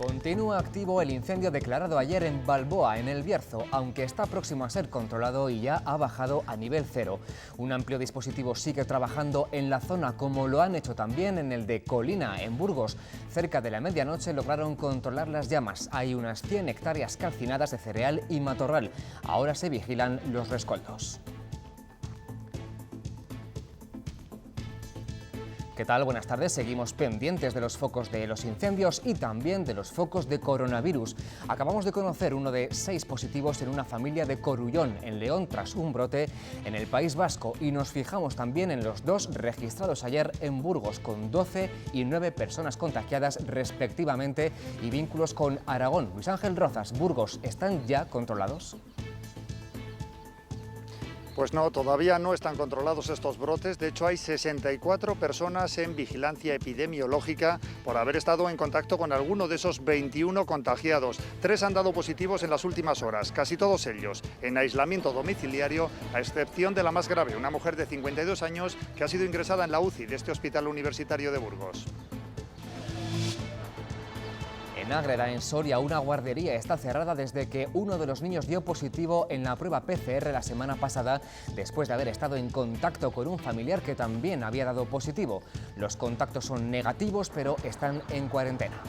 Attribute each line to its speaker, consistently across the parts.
Speaker 1: Continúa activo el incendio declarado ayer en Balboa, en El Bierzo, aunque está próximo a ser controlado y ya ha bajado a nivel cero. Un amplio dispositivo sigue trabajando en la zona, como lo han hecho también en el de Colina, en Burgos. Cerca de la medianoche lograron controlar las llamas. Hay unas 100 hectáreas calcinadas de cereal y matorral. Ahora se vigilan los rescoldos. ¿Qué tal? Buenas tardes. Seguimos pendientes de los focos de los incendios y también de los focos de coronavirus. Acabamos de conocer uno de 6 positivos en una familia de Corullón, en León, tras un brote en el País Vasco. Y nos fijamos también en los 2 registrados ayer en Burgos, con 12 y 9 personas contagiadas respectivamente y vínculos con Aragón. Luis Ángel Rozas, ¿Burgos están ya controlados?
Speaker 2: Pues no, todavía no están controlados estos brotes. De hecho, hay 64 personas en vigilancia epidemiológica por haber estado en contacto con alguno de esos 21 contagiados. 3 han dado positivos en las últimas horas, casi todos ellos en aislamiento domiciliario, a excepción de la más grave, una mujer de 52 años que ha sido ingresada en la UCI de este Hospital Universitario de Burgos.
Speaker 1: En Ágreda, en Soria, una guardería está cerrada desde que uno de los niños dio positivo en la prueba PCR la semana pasada, después de haber estado en contacto con un familiar que también había dado positivo. Los contactos son negativos, pero están en cuarentena.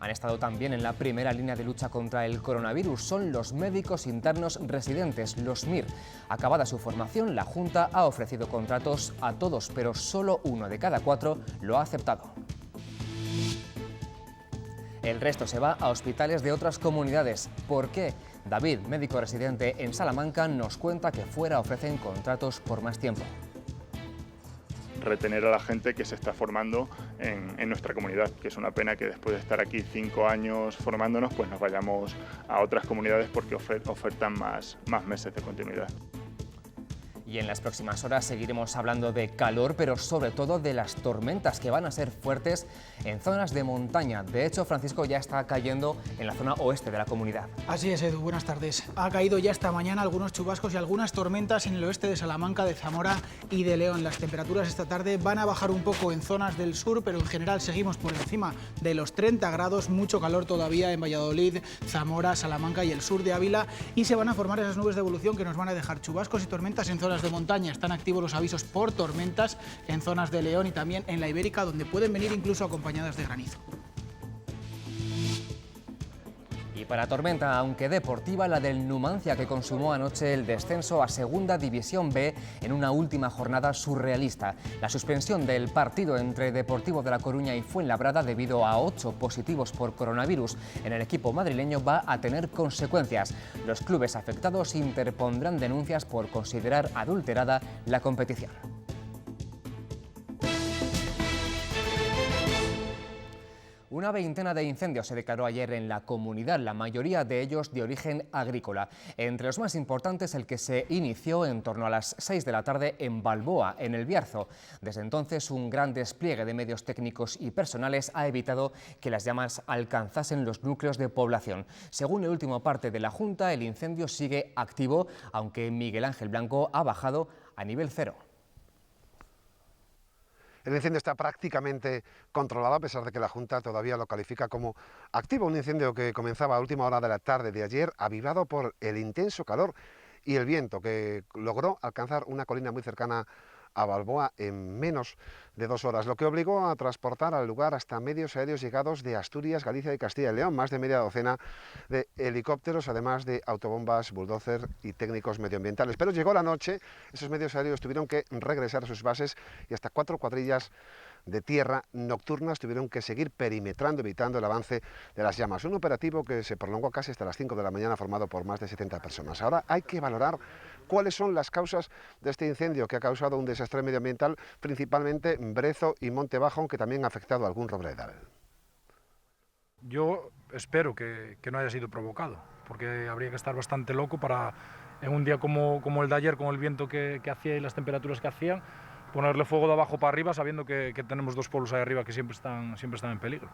Speaker 1: Han estado también en la primera línea de lucha contra el coronavirus. Son los médicos internos residentes, los MIR. Acabada su formación, la Junta ha ofrecido contratos a todos, pero solo 1 de cada 4 lo ha aceptado. El resto se va a hospitales de otras comunidades. ¿Por qué? David, médico residente en Salamanca, nos cuenta que fuera ofrecen contratos por más tiempo.
Speaker 3: Retener a la gente que se está formando en nuestra comunidad, que es una pena que después de estar aquí 5 años formándonos, pues nos vayamos a otras comunidades porque ofertan más meses de continuidad.
Speaker 1: Y en las próximas horas seguiremos hablando de calor, pero sobre todo de las tormentas que van a ser fuertes en zonas de montaña. De hecho, Francisco, ya está cayendo en la zona oeste de la comunidad.
Speaker 4: Así es, Edu, buenas tardes. Ha caído ya esta mañana algunos chubascos y algunas tormentas en el oeste de Salamanca, de Zamora y de León. Las temperaturas esta tarde van a bajar un poco en zonas del sur, pero en general seguimos por encima de los 30 grados, mucho calor todavía en Valladolid, Zamora, Salamanca y el sur de Ávila, y se van a formar esas nubes de evolución que nos van a dejar chubascos y tormentas en zonas de montaña. Están activos los avisos por tormentas en zonas de León y también en la Ibérica, donde pueden venir incluso acompañadas de granizo.
Speaker 1: Y para tormenta, aunque deportiva, la del Numancia, que consumó anoche el descenso a Segunda División B en una última jornada surrealista. La suspensión del partido entre Deportivo de La Coruña y Fuenlabrada debido a 8 positivos por coronavirus en el equipo madrileño va a tener consecuencias. Los clubes afectados interpondrán denuncias por considerar adulterada la competición. Una veintena de incendios se declaró ayer en la comunidad, la mayoría de ellos de origen agrícola. Entre los más importantes, el que se inició en torno a las 6 de la tarde en Balboa, en El Bierzo. Desde entonces, un gran despliegue de medios técnicos y personales ha evitado que las llamas alcanzasen los núcleos de población. Según el último parte de la Junta, el incendio sigue activo, aunque Miguel Ángel Blanco ha bajado a nivel cero.
Speaker 5: El incendio está prácticamente controlado, a pesar de que la Junta todavía lo califica como activo. Un incendio que comenzaba a última hora de la tarde de ayer, avivado por el intenso calor y el viento, que logró alcanzar una colina muy cercana a Balboa en menos de 2 horas, lo que obligó a transportar al lugar hasta medios aéreos llegados de Asturias, Galicia y Castilla y León, más de media docena de helicópteros, además de autobombas, bulldozer y técnicos medioambientales. Pero llegó la noche, esos medios aéreos tuvieron que regresar a sus bases y hasta 4 cuadrillas de tierra nocturnas tuvieron que seguir perimetrando, evitando el avance de las llamas. Un operativo que se prolongó casi hasta las 5 de la mañana, formado por más de 70 personas. Ahora hay que valorar cuáles son las causas de este incendio, que ha causado un desastre medioambiental, principalmente en Brezo y Monte Bajo, aunque también ha afectado a algún robledal.
Speaker 6: Yo espero que no haya sido provocado, porque habría que estar bastante loco para, en un día como el de ayer, con el viento que hacía y las temperaturas que hacían, ponerle fuego de abajo para arriba, sabiendo que tenemos 2 pueblos ahí arriba que siempre están en peligro.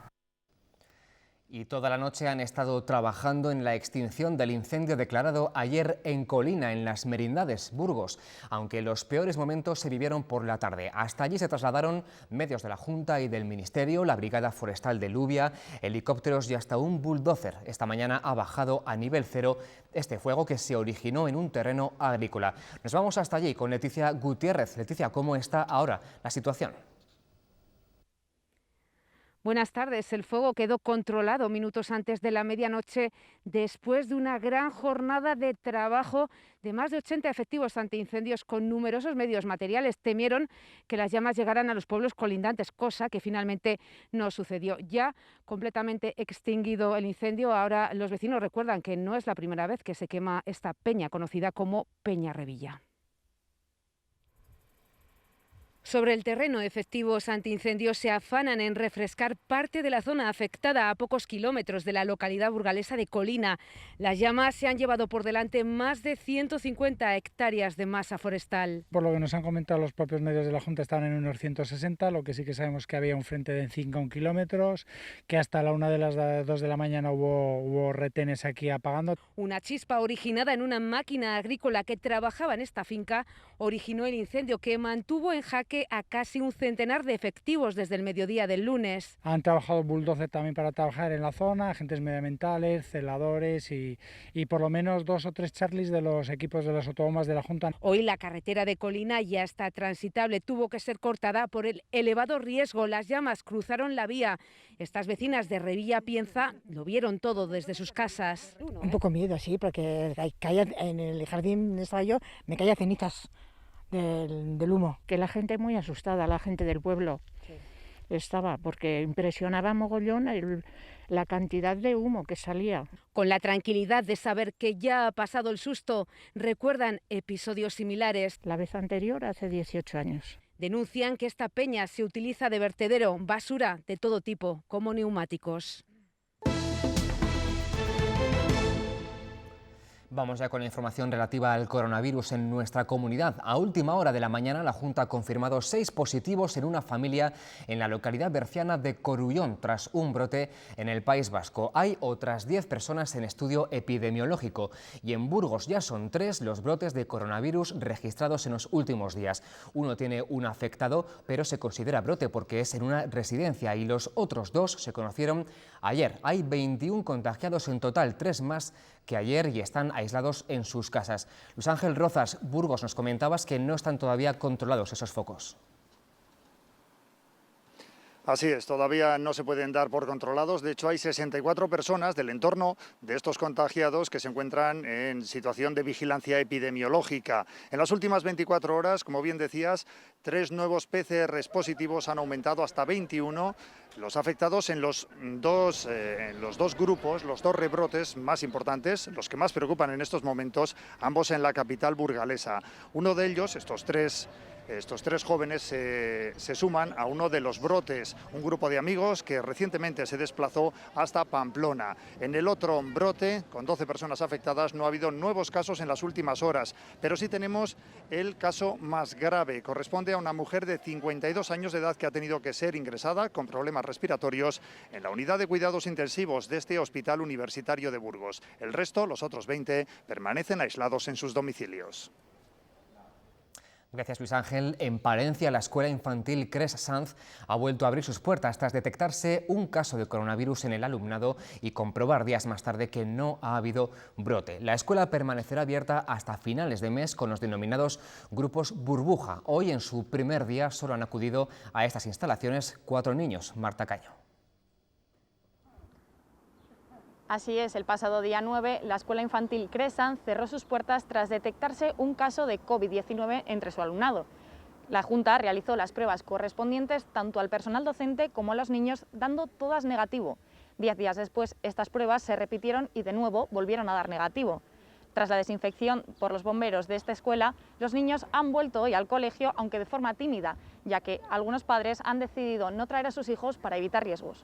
Speaker 1: Y toda la noche han estado trabajando en la extinción del incendio declarado ayer en Colina, en Las Merindades, Burgos, aunque los peores momentos se vivieron por la tarde. Hasta allí se trasladaron medios de la Junta y del Ministerio, la Brigada Forestal de Lubia, helicópteros y hasta un bulldozer. Esta mañana ha bajado a nivel cero este fuego que se originó en un terreno agrícola. Nos vamos hasta allí con Leticia Gutiérrez. Leticia, ¿cómo está ahora la situación?
Speaker 7: Buenas tardes. El fuego quedó controlado minutos antes de la medianoche después de una gran jornada de trabajo de más de 80 efectivos antiincendios con numerosos medios materiales. Temieron que las llamas llegaran a los pueblos colindantes, cosa que finalmente no sucedió. Ya completamente extinguido el incendio, ahora los vecinos recuerdan que no es la primera vez que se quema esta peña conocida como Peña Revilla. Sobre el terreno, efectivos antiincendios se afanan en refrescar parte de la zona afectada a pocos kilómetros de la localidad burgalesa de Colina. Las llamas se han llevado por delante más de 150 hectáreas de masa forestal.
Speaker 6: Por lo que nos han comentado los propios medios de la Junta, estaban en unos 160, lo que sí que sabemos que había un frente de 5 kilómetros, que hasta la 1 de las 2 de la mañana hubo retenes aquí apagando.
Speaker 7: Una chispa originada en una máquina agrícola que trabajaba en esta finca originó el incendio que mantuvo en jaque a casi un centenar de efectivos desde el mediodía del lunes.
Speaker 6: Han trabajado bulldozer también para trabajar en la zona, agentes medioambientales, celadores y por lo menos 2 o 3 charlies de los equipos de las autobombas de la Junta.
Speaker 7: Hoy la carretera de Colina ya está transitable, tuvo que ser cortada por el elevado riesgo. Las llamas cruzaron la vía. Estas vecinas de Revilla Pienza lo vieron todo desde sus casas.
Speaker 8: Un poco miedo, sí, porque caía en el jardín donde estaba yo, me caía cenizas del humo.
Speaker 9: Que la gente muy asustada, la gente del pueblo estaba, porque impresionaba mogollón la cantidad de humo que salía.
Speaker 7: Con la tranquilidad de saber que ya ha pasado el susto, recuerdan episodios similares.
Speaker 9: La vez anterior, hace 18 años.
Speaker 7: Denuncian que esta peña se utiliza de vertedero, basura de todo tipo, como neumáticos.
Speaker 1: Vamos ya con la información relativa al coronavirus en nuestra comunidad. A última hora de la mañana, la Junta ha confirmado 6 positivos en una familia en la localidad berciana de Corullón, tras un brote en el País Vasco. Hay otras 10 personas en estudio epidemiológico y en Burgos ya son 3 los brotes de coronavirus registrados en los últimos días. Uno tiene un afectado, pero se considera brote porque es en una residencia, y los otros 2 se conocieron ayer. Hay 21 contagiados en total, 3 más que ayer, y están aislados en sus casas. Luis Ángel Rozas, Burgos, nos comentabas que no están todavía controlados esos focos.
Speaker 2: Así es, todavía no se pueden dar por controlados. De hecho, hay 64 personas del entorno de estos contagiados que se encuentran en situación de vigilancia epidemiológica. En las últimas 24 horas, como bien decías, 3 nuevos PCRs positivos, han aumentado hasta 21 los afectados en los dos grupos, los 2 rebrotes más importantes, los que más preocupan en estos momentos, ambos en la capital burgalesa. Uno de ellos, estos tres jóvenes se suman a uno de los brotes, un grupo de amigos que recientemente se desplazó hasta Pamplona. En el otro brote, con 12 personas afectadas, no ha habido nuevos casos en las últimas horas, pero sí tenemos el caso más grave. Corresponde a una mujer de 52 años de edad que ha tenido que ser ingresada con problemas respiratorios en la unidad de cuidados intensivos de este Hospital Universitario de Burgos. El resto, los otros 20, permanecen aislados en sus domicilios.
Speaker 1: Gracias, Luis Ángel. En Palencia, la escuela infantil Cres Sanz ha vuelto a abrir sus puertas tras detectarse un caso de coronavirus en el alumnado y comprobar días más tarde que no ha habido brote. La escuela permanecerá abierta hasta finales de mes con los denominados grupos burbuja. Hoy, en su primer día, solo han acudido a estas instalaciones 4 niños. Marta Caño.
Speaker 10: Así es, el pasado día 9, la escuela infantil Cres Sanz cerró sus puertas tras detectarse un caso de COVID-19 entre su alumnado. La Junta realizó las pruebas correspondientes tanto al personal docente como a los niños, dando todas negativo. 10 días después, estas pruebas se repitieron y de nuevo volvieron a dar negativo. Tras la desinfección por los bomberos de esta escuela, los niños han vuelto hoy al colegio, aunque de forma tímida, ya que algunos padres han decidido no traer a sus hijos para evitar riesgos.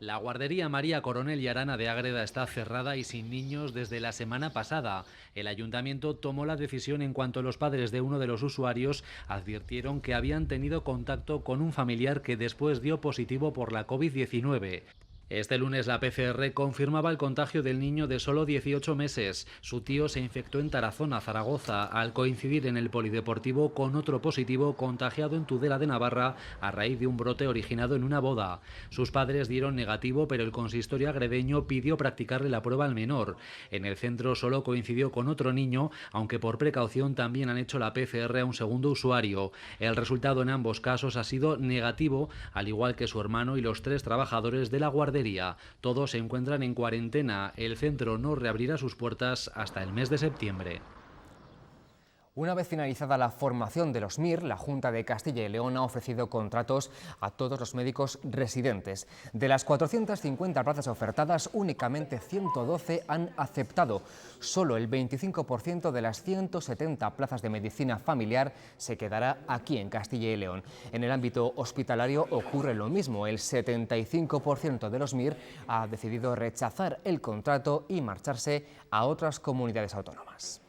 Speaker 11: La guardería María Coronel y Arana de Ágreda está cerrada y sin niños desde la semana pasada. El ayuntamiento tomó la decisión en cuanto los padres de uno de los usuarios advirtieron que habían tenido contacto con un familiar que después dio positivo por la COVID-19. Este lunes la PCR confirmaba el contagio del niño de solo 18 meses. Su tío se infectó en Tarazona, Zaragoza, al coincidir en el polideportivo con otro positivo contagiado en Tudela de Navarra a raíz de un brote originado en una boda. Sus padres dieron negativo, pero el consistorio agredeño pidió practicarle la prueba al menor. En el centro solo coincidió con otro niño, aunque por precaución también han hecho la PCR a un segundo usuario. El resultado en ambos casos ha sido negativo, al igual que su hermano y los 3 trabajadores de la guardería. Todos se encuentran en cuarentena. El centro no reabrirá sus puertas hasta el mes de septiembre.
Speaker 1: Una vez finalizada la formación de los MIR, la Junta de Castilla y León ha ofrecido contratos a todos los médicos residentes. De las 450 plazas ofertadas, únicamente 112 han aceptado. Solo el 25% de las 170 plazas de medicina familiar se quedará aquí en Castilla y León. En el ámbito hospitalario ocurre lo mismo. El 75% de los MIR ha decidido rechazar el contrato y marcharse a otras comunidades autónomas.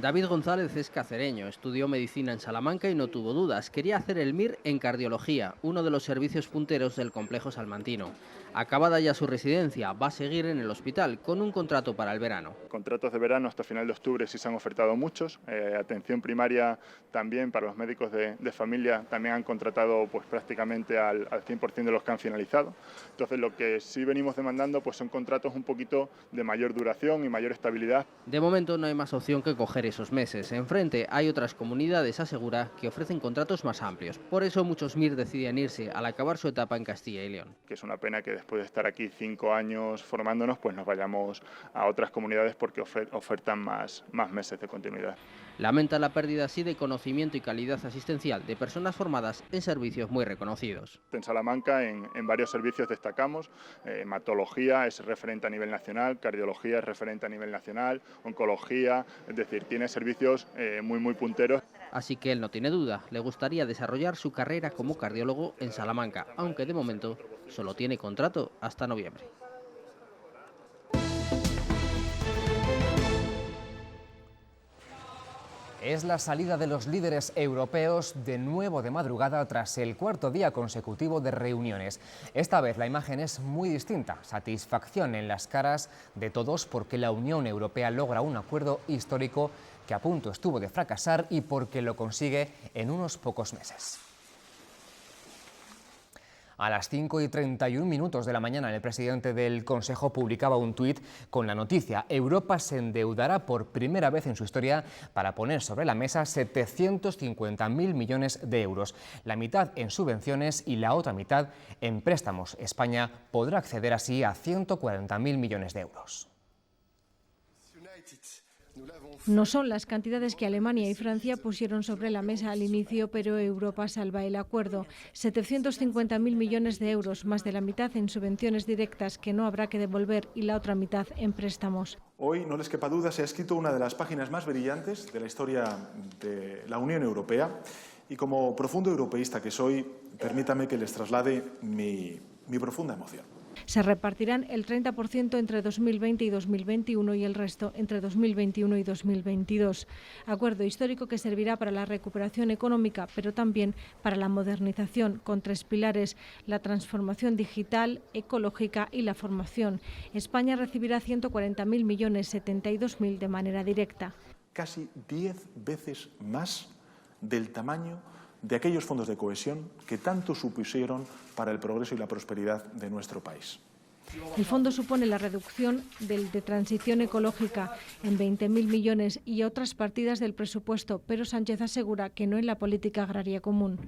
Speaker 12: David González es cacereño, estudió medicina en Salamanca y no tuvo dudas. Quería hacer el MIR en cardiología, uno de los servicios punteros del complejo salmantino. Acabada ya su residencia, va a seguir en el hospital con un contrato para el verano.
Speaker 3: Contratos de verano hasta final de octubre sí se han ofertado muchos. Atención primaria también para los médicos de familia también han contratado pues prácticamente al 100% de los que han finalizado. Entonces lo que sí venimos demandando pues son contratos un poquito de mayor duración y mayor estabilidad.
Speaker 12: De momento no hay más opción que coger esos meses. Enfrente hay otras comunidades, asegura, que ofrecen contratos más amplios. Por eso muchos MIR deciden irse al acabar su etapa en Castilla y León.
Speaker 3: Que es una pena que después de estar aquí 5 años formándonos, pues nos vayamos a otras comunidades porque ofertan más meses de continuidad.
Speaker 12: Lamenta la pérdida así de conocimiento y calidad asistencial de personas formadas en servicios muy reconocidos.
Speaker 3: En Salamanca en varios servicios destacamos. Hematología es referente a nivel nacional, cardiología es referente a nivel nacional, oncología, es decir, tiene servicios muy punteros.
Speaker 12: Así que él no tiene duda, le gustaría desarrollar su carrera como cardiólogo en Salamanca, aunque de momento solo tiene contrato hasta noviembre.
Speaker 1: Es la salida de los líderes europeos de nuevo de madrugada tras el 4º día consecutivo de reuniones. Esta vez la imagen es muy distinta. Satisfacción en las caras de todos porque la Unión Europea logra un acuerdo histórico que a punto estuvo de fracasar y porque lo consigue en unos pocos meses. A las 5:31 de la mañana, el presidente del Consejo publicaba un tuit con la noticia: Europa se endeudará por primera vez en su historia para poner sobre la mesa 750.000 millones de euros, la mitad en subvenciones y la otra mitad en préstamos. España podrá acceder así a 140.000 millones de euros.
Speaker 13: No son las cantidades que Alemania y Francia pusieron sobre la mesa al inicio, pero Europa salva el acuerdo. 750.000 millones de euros, más de la mitad en subvenciones directas que no habrá que devolver y la otra mitad en préstamos.
Speaker 14: Hoy, no les quepa duda, se ha escrito una de las páginas más brillantes de la historia de la Unión Europea y como profundo europeísta que soy, permítame que les traslade mi profunda emoción.
Speaker 13: Se repartirán el 30% entre 2020 y 2021 y el resto entre 2021 y 2022. Acuerdo histórico que servirá para la recuperación económica, pero también para la modernización, con 3 pilares: la transformación digital, ecológica y la formación. España recibirá 140.000 millones, 72.000 de manera directa.
Speaker 14: Casi 10 veces más del tamaño de aquellos fondos de cohesión que tanto supusieron para el progreso y la prosperidad de nuestro país.
Speaker 13: El fondo supone la reducción del de transición ecológica en 20.000 millones y otras partidas del presupuesto, pero Sánchez asegura que no en la política agraria común.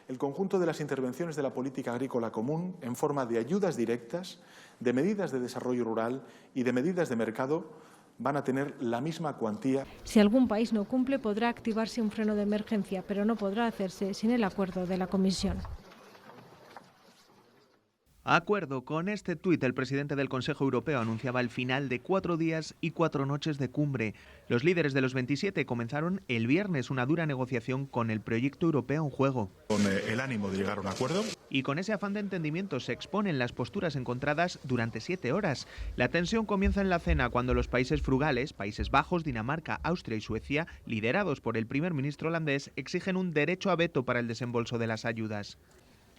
Speaker 14: El conjunto de las intervenciones de la política agrícola común en forma de ayudas directas, de medidas de desarrollo rural y de medidas de mercado van a tener la misma cuantía.
Speaker 13: Si algún país no cumple, podrá activarse un freno de emergencia, pero no podrá hacerse sin el acuerdo de la Comisión.
Speaker 15: Acuerdo. Con este tuit, el presidente del Consejo Europeo anunciaba el final de 4 días y 4 noches de cumbre. Los líderes de los 27 comenzaron el viernes una dura negociación con el proyecto europeo en juego.
Speaker 14: Con el ánimo de llegar a un acuerdo.
Speaker 15: Y con ese afán de entendimiento se exponen las posturas encontradas durante 7 horas. La tensión comienza en la cena cuando los países frugales, Países Bajos, Dinamarca, Austria y Suecia, liderados por el primer ministro holandés, exigen un derecho a veto para el desembolso de las ayudas.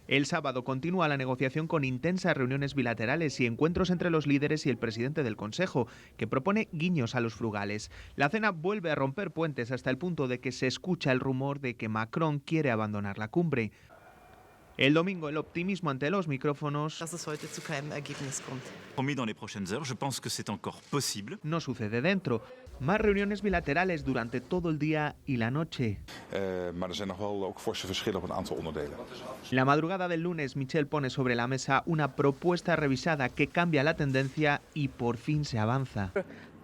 Speaker 15: El sábado continúa la negociación con intensas reuniones bilaterales y encuentros entre los líderes y el presidente del Consejo, que propone guiños a los frugales. La cena vuelve a romper puentes hasta el punto de que se escucha el rumor de que Macron quiere abandonar la cumbre. El domingo, el optimismo ante los micrófonos no sucede dentro. Más reuniones bilaterales durante todo el día y la noche. La madrugada del lunes, Michel pone sobre la mesa una propuesta revisada que cambia la tendencia y por fin se avanza.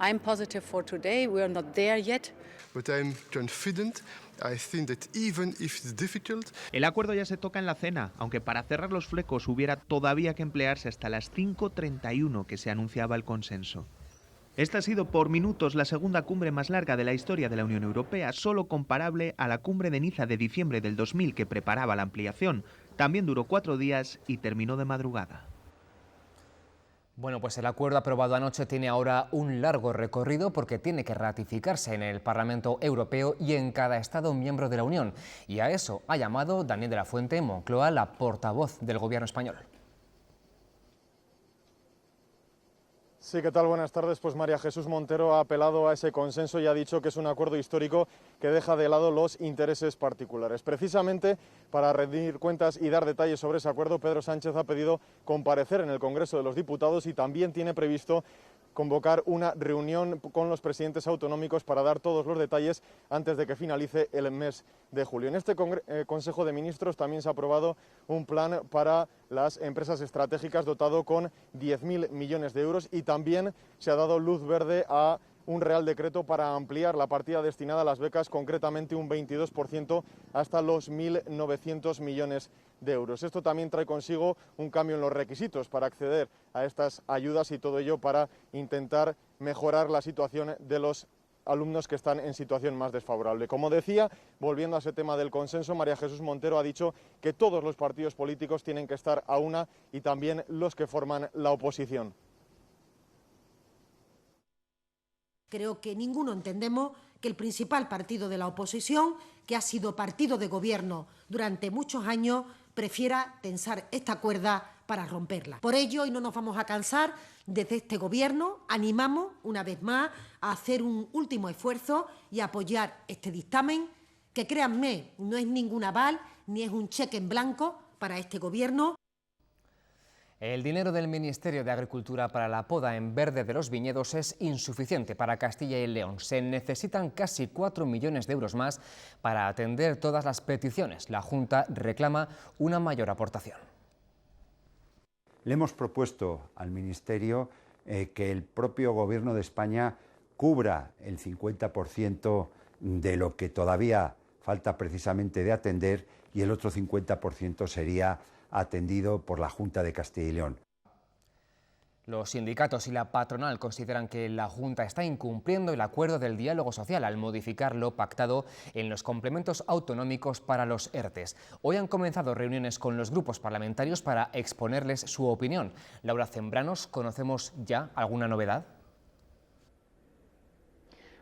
Speaker 16: I'm positive for today. We are not there yet.
Speaker 17: But I'm confident. I think that even if it's difficult.
Speaker 15: El acuerdo ya se toca en la cena, aunque para cerrar los flecos hubiera todavía que emplearse hasta las 5:31 que se anunciaba el consenso. Esta ha sido por minutos la segunda cumbre más larga de la historia de la Unión Europea, solo comparable a la cumbre de Niza de diciembre del 2000 que preparaba la ampliación. También duró 4 días y terminó de madrugada.
Speaker 1: Bueno, pues el acuerdo aprobado anoche tiene ahora un largo recorrido porque tiene que ratificarse en el Parlamento Europeo y en cada Estado miembro de la Unión. Y a eso ha llamado Daniel de la Fuente en Moncloa, la portavoz del Gobierno español.
Speaker 18: Sí, ¿qué tal? Buenas tardes. Pues María Jesús Montero ha apelado a ese consenso y ha dicho que es un acuerdo histórico que deja de lado los intereses particulares. Precisamente para rendir cuentas y dar detalles sobre ese acuerdo, Pedro Sánchez ha pedido comparecer en el Congreso de los Diputados y también tiene previsto convocar una reunión con los presidentes autonómicos para dar todos los detalles antes de que finalice el mes de julio. En este Consejo de Ministros también se ha aprobado un plan para las empresas estratégicas dotado con 10.000 millones de euros y también se ha dado luz verde a un Real Decreto para ampliar la partida destinada a las becas, concretamente un 22% hasta los 1.900 millones de euros. Esto también trae consigo un cambio en los requisitos para acceder a estas ayudas y todo ello para intentar mejorar la situación de los alumnos que están en situación más desfavorable. Como decía, volviendo a ese tema del consenso, María Jesús Montero ha dicho que todos los partidos políticos tienen que estar a una y también los que forman la oposición.
Speaker 19: Creo que ninguno entendemos que el principal partido de la oposición, que ha sido partido de gobierno durante muchos años, prefiera tensar esta cuerda para romperla. Por ello, y no nos vamos a cansar, desde este Gobierno animamos una vez más a hacer un último esfuerzo y a apoyar este dictamen, que créanme, no es ningún aval ni es un cheque en blanco para este Gobierno.
Speaker 1: El dinero del Ministerio de Agricultura para la poda en verde de los viñedos es insuficiente para Castilla y León. Se necesitan casi 4 millones de euros más para atender todas las peticiones. La Junta reclama una mayor aportación.
Speaker 20: Le hemos propuesto al Ministerio que el propio Gobierno de España cubra el 50% de lo que todavía falta precisamente de atender y el otro 50% sería atendido por la Junta de Castilla y León.
Speaker 1: Los sindicatos y la patronal consideran que la Junta está incumpliendo el acuerdo del diálogo social al modificar lo pactado en los complementos autonómicos para los ERTEs. Hoy han comenzado reuniones con los grupos parlamentarios para exponerles su opinión. Laura Zembranos, ¿conocemos ya alguna novedad?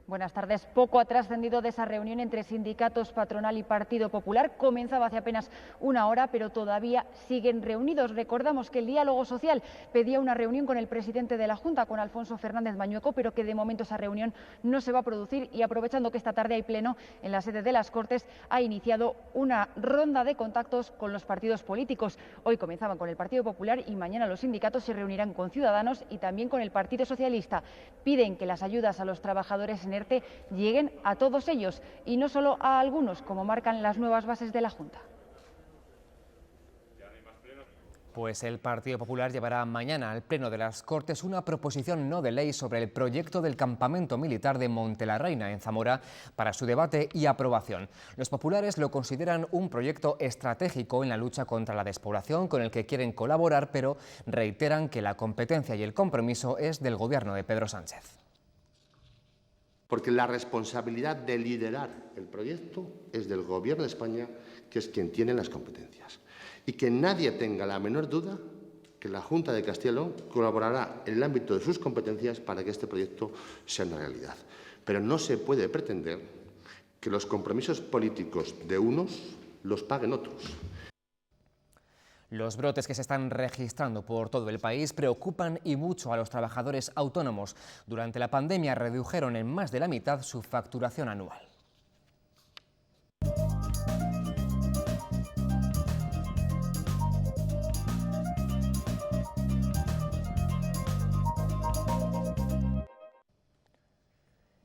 Speaker 21: Buenas tardes. Poco ha trascendido de esa reunión entre sindicatos, patronal y Partido Popular. Comenzaba hace apenas una hora, pero todavía siguen reunidos. Recordamos que el diálogo social pedía una reunión con el presidente de la Junta, con Alfonso Fernández Mañueco, pero que de momento esa reunión no se va a producir y aprovechando que esta tarde hay pleno en la sede de las Cortes, ha iniciado una ronda de contactos con los partidos políticos. Hoy comenzaban con el Partido Popular y mañana los sindicatos se reunirán con Ciudadanos y también con el Partido Socialista. Piden que las ayudas a los trabajadores en ERTE lleguen a todos ellos y no solo a algunos, como marcan las nuevas bases de la Junta.
Speaker 1: Pues el Partido Popular llevará mañana al Pleno de las Cortes una proposición no de ley sobre el proyecto del campamento militar de Montelarreina, en Zamora, para su debate y aprobación. Los populares lo consideran un proyecto estratégico en la lucha contra la despoblación con el que quieren colaborar, pero reiteran que la competencia y el compromiso es del Gobierno de Pedro Sánchez.
Speaker 4: Porque la responsabilidad de liderar el proyecto es del Gobierno de España, que es quien tiene las competencias. Y que nadie tenga la menor duda que la Junta de Castilla y León colaborará en el ámbito de sus competencias para que este proyecto sea una realidad. Pero no se puede pretender que los compromisos políticos de unos los paguen otros.
Speaker 1: Los brotes que se están registrando por todo el país preocupan y mucho a los trabajadores autónomos. Durante la pandemia redujeron en más de la mitad su facturación anual.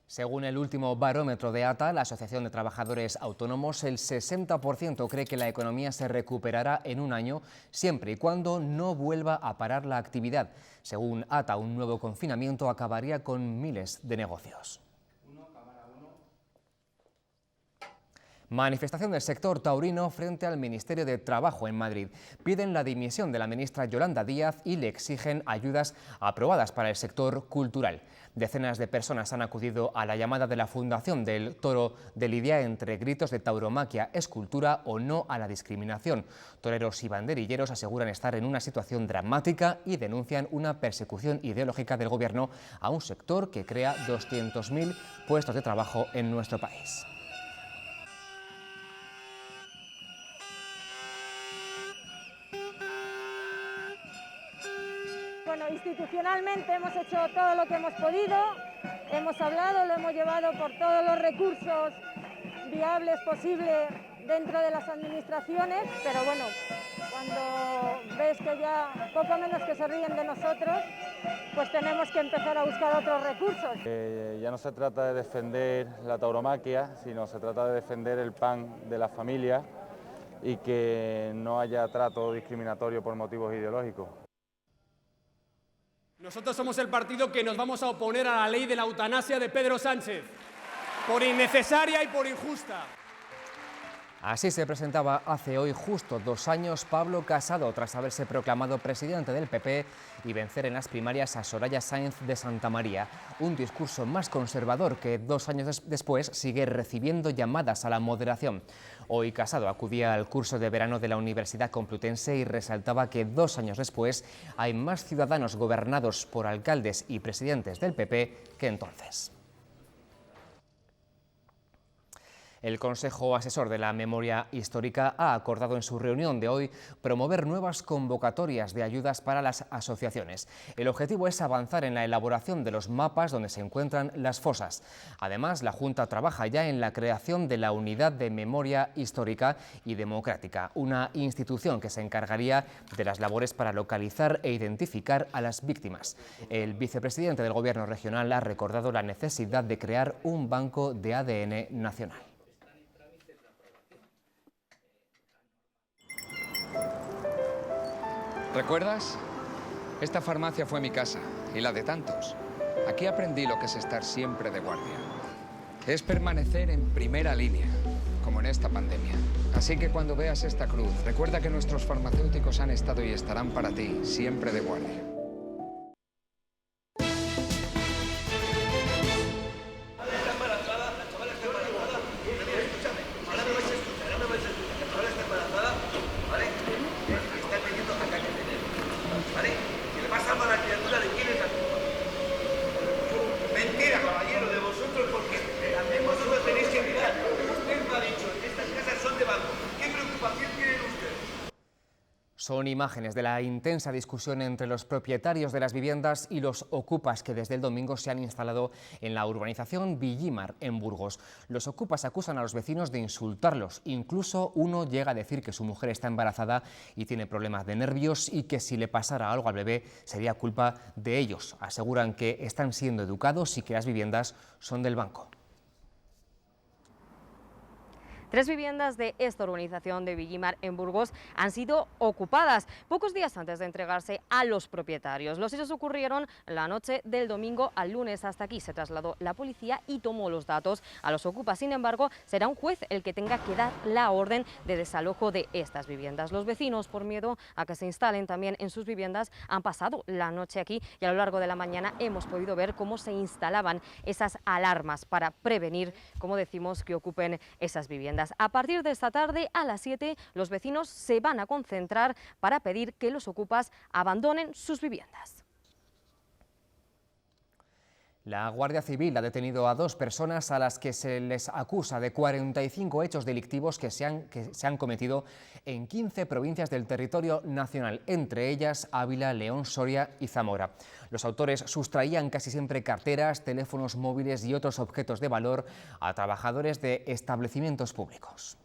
Speaker 1: Según el último barómetro de ATA, la Asociación de Trabajadores Autónomos, el 60% cree que la economía se recuperará en un año, siempre y cuando no vuelva a parar la actividad. Según ATA, un nuevo confinamiento acabaría con miles de negocios. Manifestación del sector taurino frente al Ministerio de Trabajo en Madrid. Piden la dimisión de la ministra Yolanda Díaz y le exigen ayudas aprobadas para el sector cultural. Decenas de personas han acudido a la llamada de la Fundación del Toro de Lidia entre gritos de tauromaquia, escultura o no a la discriminación. Toreros y banderilleros aseguran estar en una situación dramática y denuncian una persecución ideológica del Gobierno a un sector que crea 200.000 puestos de trabajo en nuestro país.
Speaker 22: Bueno, institucionalmente hemos hecho todo lo que hemos podido, hemos hablado, lo hemos llevado por todos los recursos viables posibles dentro de las administraciones, pero bueno, cuando ves que ya poco menos que se ríen de nosotros, pues tenemos que empezar a buscar otros recursos.
Speaker 23: Ya no se trata de defender la tauromaquia, sino se trata de defender el pan de las familias y que no haya trato discriminatorio por motivos ideológicos.
Speaker 24: Nosotros somos el partido que nos vamos a oponer a la ley de la eutanasia de Pedro Sánchez, por innecesaria y por injusta.
Speaker 1: Así se presentaba hace hoy justo 2 años Pablo Casado, tras haberse proclamado presidente del PP y vencer en las primarias a Soraya Sáenz de Santamaría. Un discurso más conservador que 2 años después sigue recibiendo llamadas a la moderación. Hoy Casado acudía al curso de verano de la Universidad Complutense y resaltaba que 2 años después hay más ciudadanos gobernados por alcaldes y presidentes del PP que entonces. El Consejo Asesor de la Memoria Histórica ha acordado en su reunión de hoy promover nuevas convocatorias de ayudas para las asociaciones. El objetivo es avanzar en la elaboración de los mapas donde se encuentran las fosas. Además, la Junta trabaja ya en la creación de la Unidad de Memoria Histórica y Democrática, una institución que se encargaría de las labores para localizar e identificar a las víctimas. El vicepresidente del Gobierno regional ha recordado la necesidad de crear un banco de ADN nacional.
Speaker 25: ¿Recuerdas? Esta farmacia fue mi casa y la de tantos. Aquí aprendí lo que es estar siempre de guardia. Es permanecer en primera línea, como en esta pandemia. Así que cuando veas esta cruz, recuerda que nuestros farmacéuticos han estado y estarán para ti, siempre de guardia.
Speaker 1: Son imágenes de la intensa discusión entre los propietarios de las viviendas y los ocupas que desde el domingo se han instalado en la urbanización Villimar, en Burgos. Los ocupas acusan a los vecinos de insultarlos. Incluso uno llega a decir que su mujer está embarazada y tiene problemas de nervios y que si le pasara algo al bebé sería culpa de ellos. Aseguran que están siendo educados y que las viviendas son del banco.
Speaker 5: 3 viviendas de esta urbanización de Villimar en Burgos han sido ocupadas pocos días antes de entregarse a los propietarios. Los hechos ocurrieron la noche del domingo al lunes. Hasta aquí se trasladó la policía y tomó los datos a los ocupas. Sin embargo, será un juez el que tenga que dar la orden de desalojo de estas viviendas. Los vecinos, por miedo a que se instalen también en sus viviendas, han pasado la noche aquí y a lo largo de la mañana hemos podido ver cómo se instalaban esas alarmas para prevenir, como decimos, que ocupen esas viviendas. A partir de esta tarde a las 7 los vecinos se van a concentrar para pedir que los ocupas abandonen sus viviendas.
Speaker 1: La Guardia Civil ha detenido a 2 personas a las que se les acusa de 45 hechos delictivos que se han cometido en 15 provincias del territorio nacional, entre ellas Ávila, León, Soria y Zamora. Los autores sustraían casi siempre carteras, teléfonos móviles y otros objetos de valor a trabajadores de establecimientos públicos.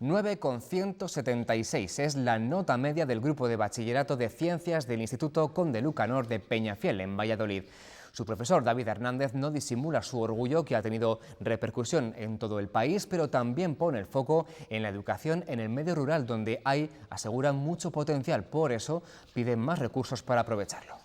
Speaker 1: 9,176 es la nota media del grupo de bachillerato de Ciencias del Instituto Conde Lucanor de Peñafiel, en Valladolid. Su profesor, David Hernández, no disimula su orgullo, que ha tenido repercusión en todo el país, pero también pone el foco en la educación en el medio rural, donde hay, aseguran, mucho potencial. Por eso piden más recursos para aprovecharlo.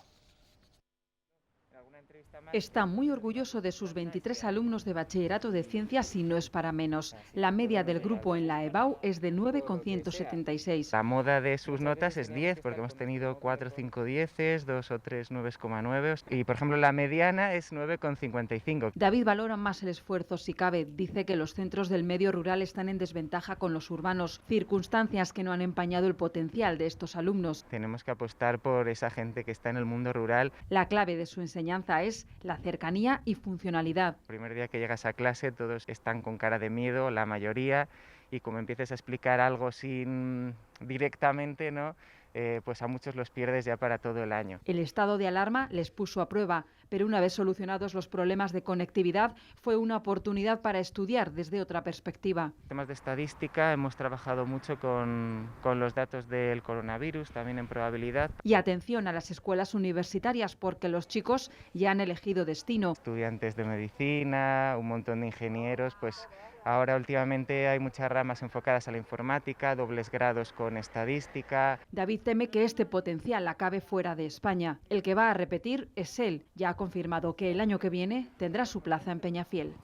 Speaker 6: Está muy orgulloso de sus 23 alumnos de bachillerato de ciencias y no es para menos. La media del grupo en la EBAU es de 9,176.
Speaker 7: La moda de sus notas es 10, porque hemos tenido 4 o 5 dieces, 2 o 3 9,9 y, por ejemplo, la mediana es 9,55.
Speaker 6: David valora más el esfuerzo si cabe. Dice que los centros del medio rural están en desventaja con los urbanos, circunstancias que no han empañado el potencial de estos alumnos.
Speaker 7: Tenemos que apostar por esa gente que está en el mundo rural.
Speaker 6: La clave de su enseñanza es la cercanía y funcionalidad.
Speaker 7: El primer día que llegas a clase todos están con cara de miedo, la mayoría, y como empieces a explicar algo sin directamente, ¿no? Pues a muchos los pierdes ya para todo el año.
Speaker 6: El estado de alarma les puso a prueba, pero una vez solucionados los problemas de conectividad, fue una oportunidad para estudiar desde otra perspectiva.
Speaker 7: En temas de estadística hemos trabajado mucho con los datos del coronavirus, también en probabilidad.
Speaker 6: Y atención a las escuelas universitarias, porque los chicos ya han elegido destino.
Speaker 7: Estudiantes de medicina, un montón de ingenieros, pues ahora últimamente hay muchas ramas enfocadas a la informática, dobles grados con estadística.
Speaker 6: David teme que este potencial acabe fuera de España. El que va a repetir es él. Ya ha confirmado que el año que viene tendrá su plaza en Peñafiel.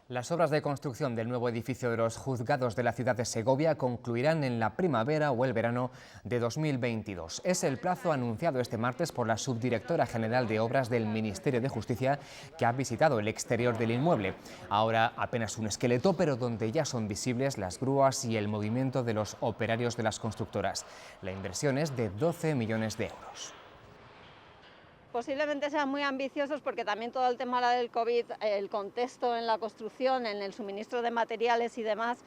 Speaker 1: Las obras de construcción del nuevo edificio de los juzgados de la ciudad de Segovia concluirán en la primavera o el verano de 2022. Es el plazo anunciado este martes por la subdirectora general de Obras del Ministerio de Justicia, que ha visitado el exterior del inmueble. Ahora apenas un esqueleto, pero donde ya son visibles las grúas y el movimiento de los operarios de las constructoras. La inversión es de 12 millones de euros.
Speaker 8: Posiblemente sean muy ambiciosos porque también todo el tema del COVID, el contexto en la construcción, en el suministro de materiales y demás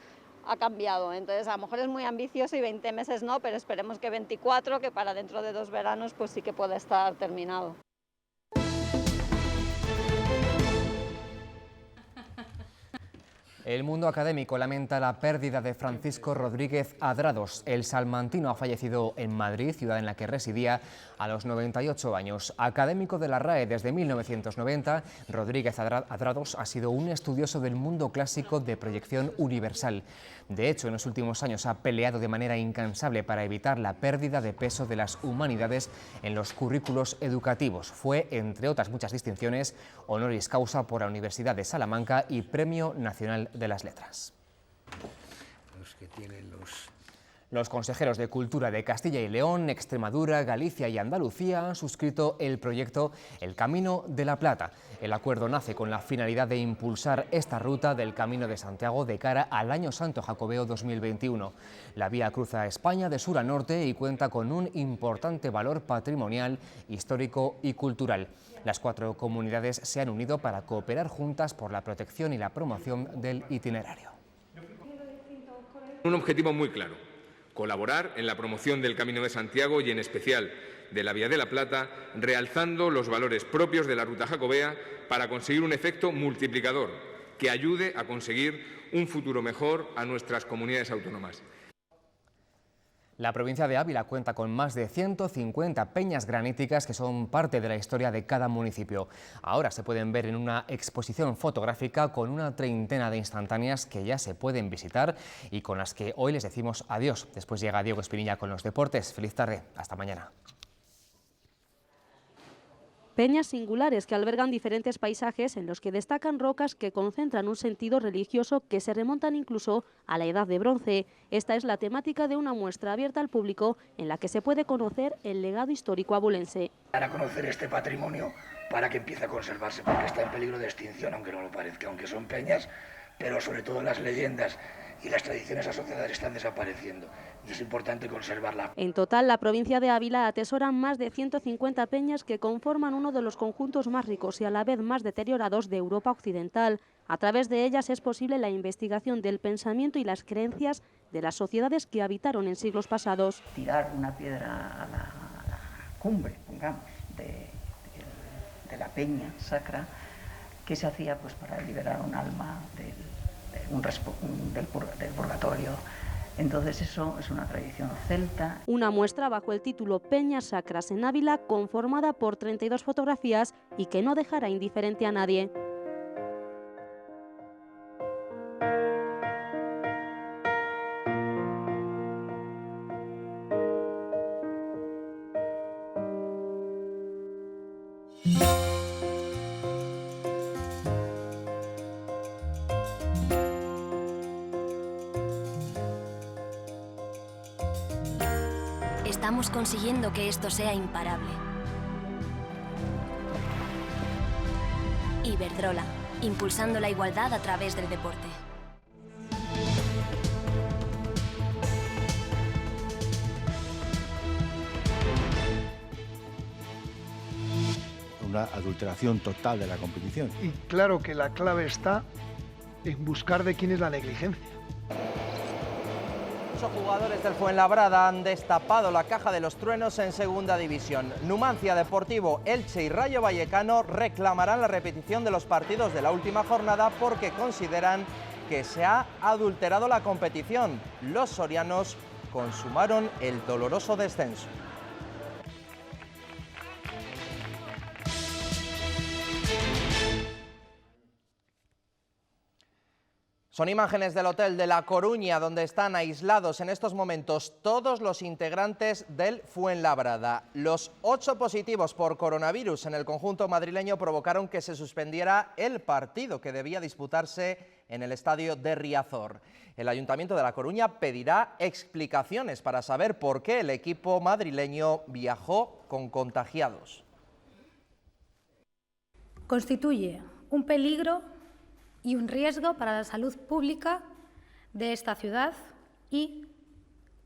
Speaker 8: ha cambiado. Entonces a lo mejor es muy ambicioso y 20 meses no, pero esperemos que 24, que para dentro de 2 veranos pues sí que pueda estar terminado.
Speaker 1: El mundo académico lamenta la pérdida de Francisco Rodríguez Adrados. El salmantino ha fallecido en Madrid, ciudad en la que residía, a los 98 años. Académico de la RAE desde 1990, Rodríguez Adrados ha sido un estudioso del mundo clásico de proyección universal. De hecho, en los últimos años ha peleado de manera incansable para evitar la pérdida de peso de las humanidades en los currículos educativos. Fue, entre otras muchas distinciones, honoris causa por la Universidad de Salamanca y Premio Nacional de las Letras. Los consejeros de Cultura de Castilla y León, Extremadura, Galicia y Andalucía han suscrito el proyecto El Camino de la Plata. El acuerdo nace con la finalidad de impulsar esta ruta del Camino de Santiago de cara al Año Santo Jacobeo 2021. La vía cruza España de sur a norte y cuenta con un importante valor patrimonial, histórico y cultural. Las 4 comunidades se han unido para cooperar juntas por la protección y la promoción del itinerario.
Speaker 9: Un objetivo muy claro: colaborar en la promoción del Camino de Santiago y en especial de la Vía de la Plata, realzando los valores propios de la ruta jacobea para conseguir un efecto multiplicador que ayude a conseguir un futuro mejor a nuestras comunidades autónomas.
Speaker 1: La provincia de Ávila cuenta con más de 150 peñas graníticas que son parte de la historia de cada municipio. Ahora se pueden ver en una exposición fotográfica con una treintena de instantáneas que ya se pueden visitar y con las que hoy les decimos adiós. Después llega Diego Espinilla con los deportes. Feliz tarde, hasta mañana.
Speaker 2: Peñas singulares que albergan diferentes paisajes en los que destacan rocas que concentran un sentido religioso que se remontan incluso a la Edad de Bronce. Esta es la temática de una muestra abierta al público en la que se puede conocer el legado histórico abulense.
Speaker 3: Para conocer este patrimonio, para que empiece a conservarse, porque está en peligro de extinción, aunque no lo parezca, aunque son peñas, pero sobre todo las leyendas y las tradiciones asociadas están desapareciendo y es importante conservarla.
Speaker 2: En total, la provincia de Ávila atesora más de 150 peñas que conforman uno de los conjuntos más ricos y a la vez más deteriorados de Europa Occidental. A través de ellas es posible la investigación del pensamiento y las creencias de las sociedades que habitaron en siglos pasados.
Speaker 10: Tirar una piedra a la cumbre, pongamos, de la peña sacra, que se hacía pues para liberar un alma del purgatorio. Entonces eso es una tradición celta.
Speaker 2: Una muestra bajo el título Peñas Sacras en Ávila, conformada por 32 fotografías y que no dejará indiferente a nadie.
Speaker 11: Estamos consiguiendo que esto sea imparable. Iberdrola, impulsando la igualdad a través del deporte.
Speaker 12: Una adulteración total de la competición.
Speaker 26: Y claro que la clave está en buscar de quién es la negligencia.
Speaker 27: 8 jugadores del Fuenlabrada han destapado la caja de los truenos en segunda división. Numancia, Deportivo, Elche y Rayo Vallecano reclamarán la repetición de los partidos de la última jornada porque consideran que se ha adulterado la competición. Los sorianos consumaron el doloroso descenso. Son imágenes del hotel de La Coruña, donde están aislados en estos momentos todos los integrantes del Fuenlabrada. Los 8 positivos por coronavirus en el conjunto madrileño provocaron que se suspendiera el partido que debía disputarse en el estadio de Riazor. El Ayuntamiento de La Coruña pedirá explicaciones para saber por qué el equipo madrileño viajó con contagiados.
Speaker 28: Constituye un peligro y un riesgo para la salud pública de esta ciudad y,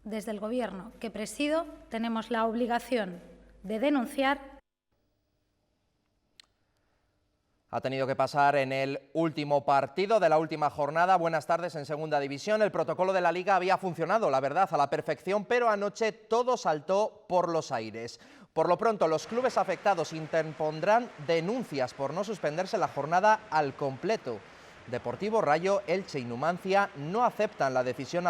Speaker 28: desde el Gobierno que presido, tenemos la obligación de denunciar.
Speaker 27: Ha tenido que pasar en el último partido de la última jornada. Buenas tardes en Segunda División. El protocolo de la Liga había funcionado, la verdad, a la perfección, pero anoche todo saltó por los aires. Por lo pronto, los clubes afectados interpondrán denuncias por no suspenderse la jornada al completo. Deportivo, Rayo, Elche y Numancia no aceptan la decisión